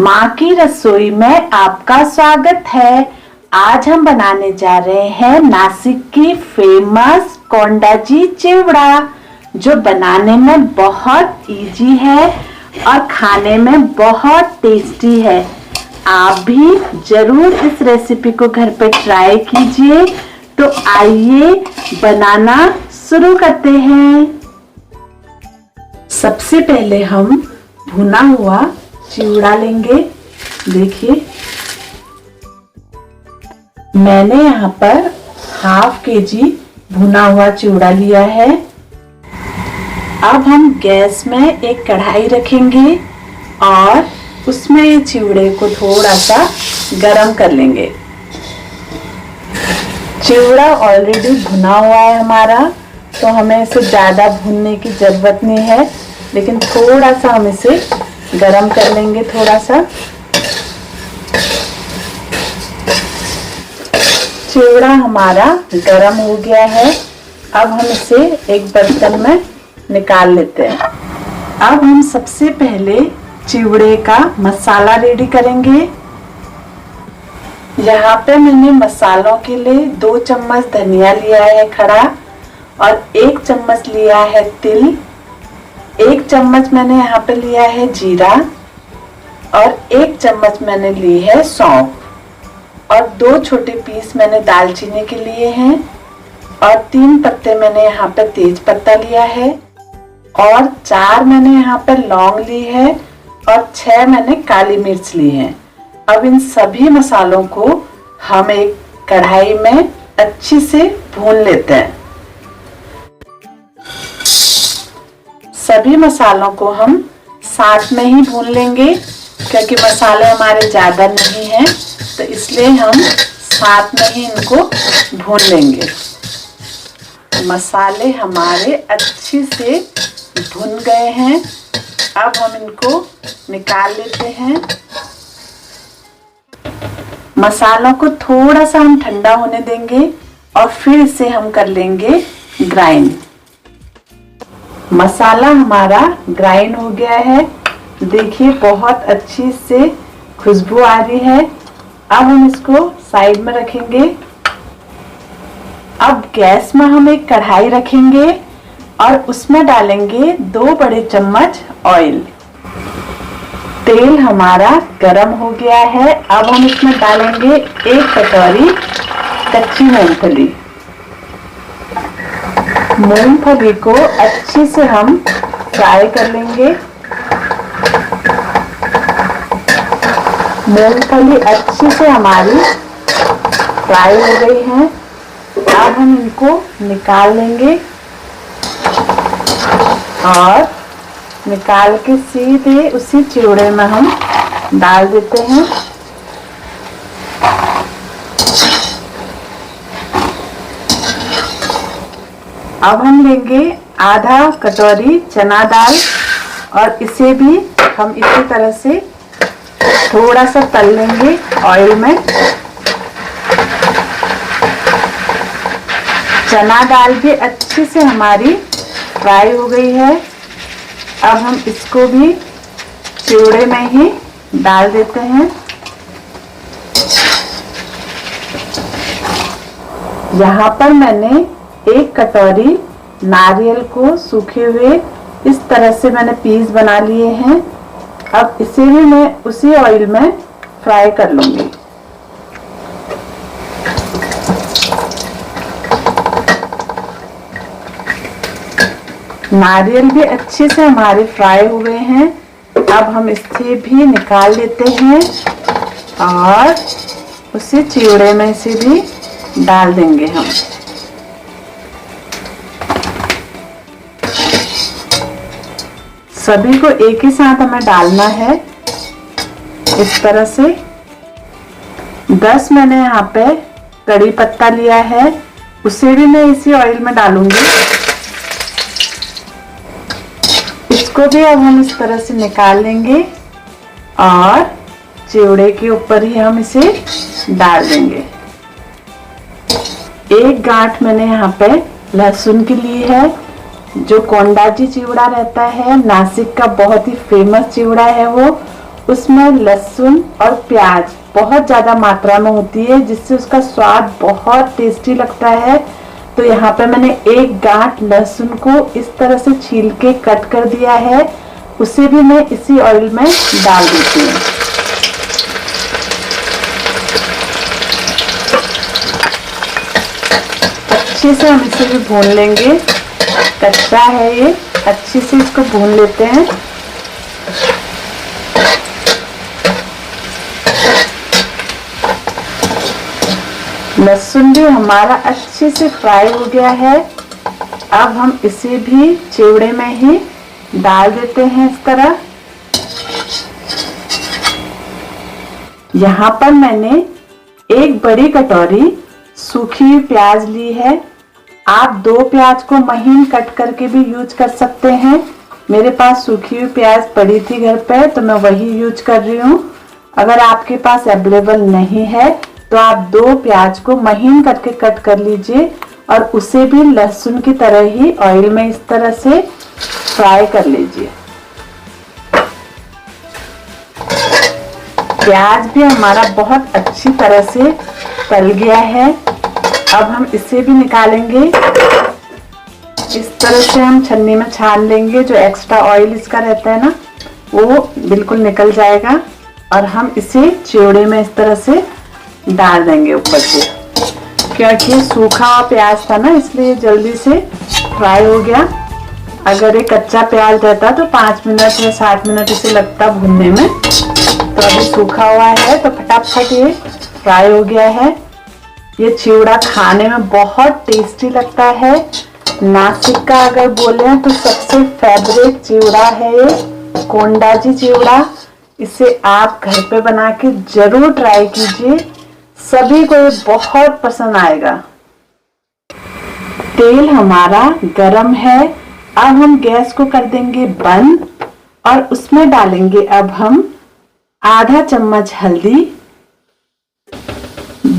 माँ की रसोई में आपका स्वागत है। आज हम बनाने जा रहे हैं नासिक की फेमस कोंडाजी चिवड़ा, जो बनाने में बहुत इजी है और खाने में बहुत टेस्टी है। आप भी जरूर इस रेसिपी को घर पे ट्राई कीजिए। तो आइए बनाना शुरू करते हैं। सबसे पहले हम भुना हुआ चिवड़ा लेंगे। देखिए, मैंने यहाँ पर हाफ केजी भुना हुआ चिवड़ा लिया है। अब हम गैस में एक कढ़ाई रखेंगे और उसमें ये चिवड़े को थोड़ा सा गरम कर लेंगे। चिवड़ा ऑलरेडी भुना हुआ है हमारा, तो हमें इसे ज़्यादा भूनने की ज़रूरत नहीं है, लेकिन थोड़ा सा हम इसे गरम कर लेंगे। थोड़ा सा चिवड़ा हमारा गरम हो गया है। अब हम इसे एक बर्तन में निकाल लेते हैं। अब हम सबसे पहले चिवड़े का मसाला रेडी करेंगे। यहाँ पे मैंने मसालों के लिए 2 चम्मच धनिया लिया है खड़ा, और 1 चम्मच लिया है तिल, 1 चम्मच मैंने यहाँ पे लिया है जीरा, और 1 चम्मच मैंने ली है सौंफ, और 2 छोटे पीस मैंने दालचीनी के लिए हैं, और 3 पत्ते मैंने यहाँ पे तेज पत्ता लिया है, और 4 मैंने यहाँ पे लौंग ली है, और 6 मैंने काली मिर्च ली है। अब इन सभी मसालों को हम एक कढ़ाई में अच्छी से भून लेते हैं। सभी मसालों को हम साथ में ही भून लेंगे, क्योंकि मसाले हमारे ज़्यादा नहीं हैं, तो इसलिए हम साथ में ही इनको भून लेंगे। मसाले हमारे अच्छे से भुन गए हैं। अब हम इनको निकाल लेते हैं। मसालों को थोड़ा सा हम ठंडा होने देंगे और फिर इसे हम कर लेंगे ग्राइंड। मसाला हमारा ग्राइंड हो गया है। देखिए, बहुत अच्छी से खुशबू आ रही है। अब हम इसको साइड में रखेंगे। अब गैस में हम एक कढ़ाई रखेंगे और उसमें डालेंगे 2 बड़े चम्मच ऑयल। तेल हमारा गरम हो गया है। अब हम इसमें डालेंगे 1 कटोरी कच्ची मूंगफली। मूंगफली को अच्छे से हम फ्राई कर लेंगे। मूंगफली अच्छे से हमारी फ्राई हो गई है। अब हम इनको निकाल लेंगे और निकाल के सीधे उसी चिवड़े में हम डाल देते हैं। अब हम लेंगे आधा कटोरी चना दाल, और इसे भी हम इसी तरह से थोड़ा सा तल लेंगे ऑयल में। चना दाल भी अच्छे से हमारी फ्राई हो गई है। अब हम इसको भी चिवड़े में ही डाल देते हैं। यहाँ पर मैंने 1 कटोरी नारियल को सूखे हुए इस तरह से मैंने पीस बना लिए हैं। अब इसे भी मैं उसी ऑयल में फ्राई कर लूंगी। नारियल भी अच्छे से हमारे फ्राई हो गए हैं। अब हम इसे भी निकाल लेते हैं और उसे चिवड़े में से भी डाल देंगे हम। सभी को एक ही साथ हमें डालना है इस तरह से। 10 मैंने यहाँ पे कड़ी पत्ता लिया है, उसे भी मैं इसी ऑयल में डालूंगी। इसको भी अब हम इस तरह से निकाल लेंगे और चिवड़े के ऊपर ही हम इसे डाल देंगे। 1 गांठ मैंने यहाँ पे लहसुन की ली है। जो कोंडाजी चिवड़ा रहता है नासिक का, बहुत ही फेमस चिवड़ा है वो, उसमें लहसुन और प्याज बहुत ज़्यादा मात्रा में होती है, जिससे उसका स्वाद बहुत टेस्टी लगता है। तो यहाँ पे मैंने एक गांठ लहसुन को इस तरह से छील के कट कर दिया है, उसे भी मैं इसी ऑयल में डाल देती हूँ। अच्छे से हम इसे भी भून लेंगे, कच्चा है ये, अच्छे से इसको भून लेते हैं। लहसुन भी हमारा अच्छे से फ्राई हो गया है। अब हम इसे भी चिवड़े में ही डाल देते हैं इस तरह। यहाँ पर मैंने एक बड़ी कटोरी सूखी हुई प्याज ली है। आप 2 प्याज को महीन कट करके भी यूज कर सकते हैं। मेरे पास सूखी हुई प्याज पड़ी थी घर पे, तो मैं वही यूज कर रही हूँ। अगर आपके पास अवेलेबल नहीं है तो आप 2 प्याज को महीन करके कट कर लीजिए और उसे भी लहसुन की तरह ही ऑयल में इस तरह से फ्राई कर लीजिए। प्याज भी हमारा बहुत अच्छी तरह से तल गया है। अब हम इसे भी निकालेंगे। इस तरह से हम छन्नी में छान लेंगे, जो एक्स्ट्रा ऑयल इसका रहता है ना, वो बिल्कुल निकल जाएगा। और हम इसे चिवड़े में इस तरह से डाल देंगे ऊपर से, क्योंकि सूखा प्याज था ना, इसलिए जल्दी से फ्राई हो गया। अगर ये कच्चा प्याज रहता तो 5 मिनट या 7 मिनट इसे लगता भूनने में, तो अभी सूखा हुआ है तो फटाफट ये फ्राई हो गया है। ये चिवड़ा खाने में बहुत टेस्टी लगता है। नासिक का अगर बोले तो सबसे फेवरेट चिवड़ा है ये कोंडाजी चिवड़ा। इसे आप घर पे बना के जरूर ट्राई कीजिए, सभी को ये बहुत पसंद आएगा। तेल हमारा गरम है। अब हम गैस को कर देंगे बंद और उसमें डालेंगे अब हम आधा चम्मच हल्दी,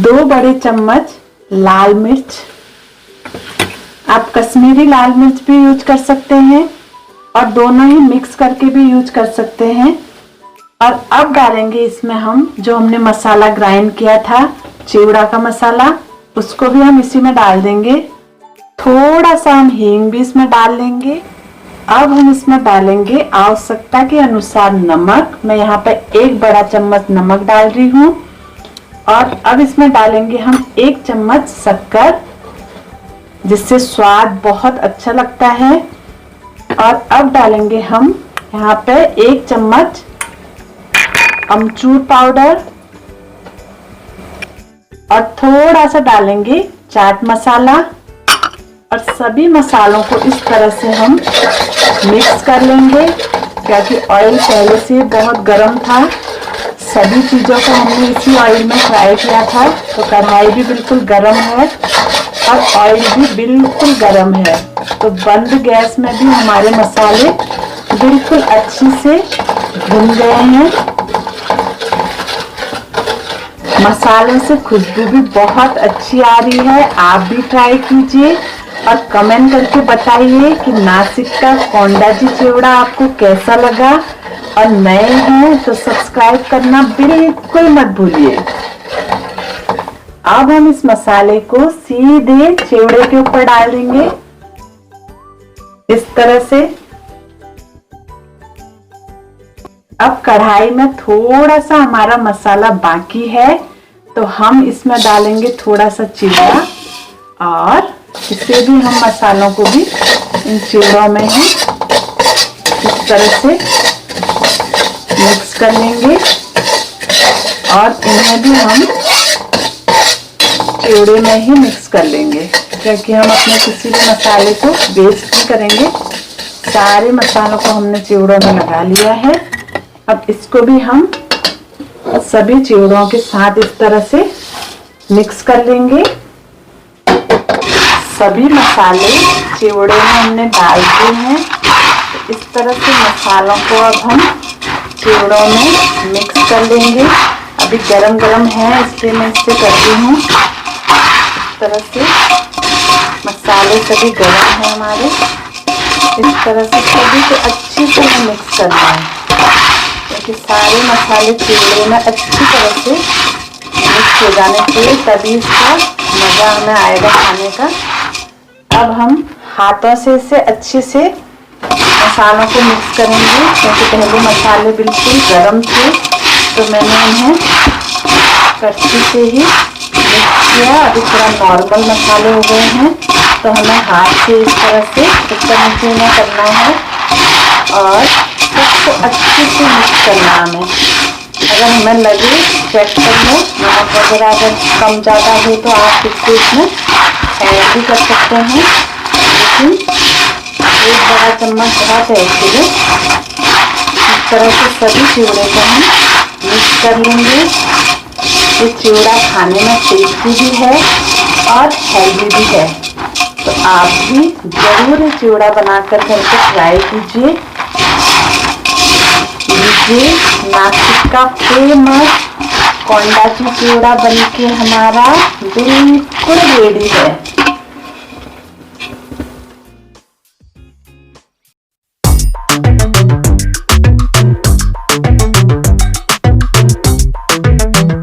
2 बड़े चम्मच लाल मिर्च। आप कश्मीरी लाल मिर्च भी यूज कर सकते हैं और दोनों ही मिक्स करके भी यूज कर सकते हैं। और अब डालेंगे इसमें हम जो हमने मसाला ग्राइंड किया था, चिवड़ा का मसाला, उसको भी हम इसी में डाल देंगे। थोड़ा सा हम हींग भी इसमें डाल लेंगे। अब हम इसमें डालेंगे आवश्यकता के अनुसार नमक। मैं यहाँ पे 1 बड़ा चम्मच नमक डाल रही हूँ। और अब इसमें डालेंगे हम 1 चम्मच शक्कर, जिससे स्वाद बहुत अच्छा लगता है। और अब डालेंगे हम यहाँ पे 1 चम्मच अमचूर पाउडर और थोड़ा सा डालेंगे चाट मसाला। और सभी मसालों को इस तरह से हम मिक्स कर लेंगे, क्योंकि ऑयल पहले से बहुत गर्म था। सभी चीज़ों को हमने इसी ऑयल में फ्राई किया था, तो कढ़ाई भी बिल्कुल गर्म है और ऑयल भी बिल्कुल गर्म है। तो बंद गैस में भी हमारे मसाले बिल्कुल अच्छे से भुन गए हैं। मसाले से खुशबू भी बहुत अच्छी आ रही है। आप भी ट्राई कीजिए और कमेंट करके बताइए कि नासिक का कोंडाजी चिवड़ा आपको कैसा लगा। और नए हैं तो सब्सक्राइब करना बिल्कुल मत भूलिए। अब हम इस मसाले को सीधे चिवड़े के ऊपर डाल देंगे इस तरह से। अब कढ़ाई में थोड़ा सा हमारा मसाला बाकी है, तो हम इसमें डालेंगे थोड़ा सा चिवड़ा और इसे भी हम मसालों को भी इन चिवड़ों में ही इस तरह से मिक्स कर लेंगे। और इन्हें भी हम चिवड़े में ही मिक्स कर लेंगे, क्योंकि हम अपने किसी भी मसाले को वेस्ट नहीं करेंगे। सारे मसालों को हमने चिवड़ों में लगा लिया है। अब इसको भी हम सभी चिवड़ों के साथ इस तरह से मिक्स कर लेंगे। सभी मसाले चिवड़े में हमने डाल दिए हैं। इस तरह से मसालों को अब हम चिवड़ों में मिक्स कर लेंगे। अभी गरम गरम है इसलिए मैं इससे कर रही हूँ। इस तरह से मसाले सभी गरम है हमारे। इस तरह से सभी को अच्छे से मिक्स करना है। ताकि सारे मसाले चिवड़े में अच्छी तरह से मिक्स हो जाने चाहिए, तभी इसका मज़ा हमें आएगा खाने का। अब हम हाथों से इसे अच्छे से मसालों को मिक्स करेंगे, क्योंकि पहले मसाले बिल्कुल गर्म थे तो मैंने इन्हें कच्ची से ही मिक्स किया। अभी थोड़ा नॉर्मल मसाले हो गए हैं तो हमें हाथ से इस तरह से ऊपर नीचे में करना है और सबको अच्छे से मिक्स करना है हमें। अगर हमें लगे चेक कर लो, नमक वगैरह अगर कम ज़्यादा हो तो आप इसको इसमें ऐड भी कर सकते हैं, लेकिन एक बड़ा चम्मच बहुत है इसलिए इस तरह से सभी चिवड़े को हम मिक्स कर लेंगे। ये चिवड़ा खाने में टेस्टी भी है और हेल्दी भी है, तो आप भी ज़रूर चिवड़ा बनाकर घर पे ट्राई कीजिए। लीजिए, नासिक का फेमस कोंडाची चिवड़ा बनके हमारा बिल्कुल रेडी है।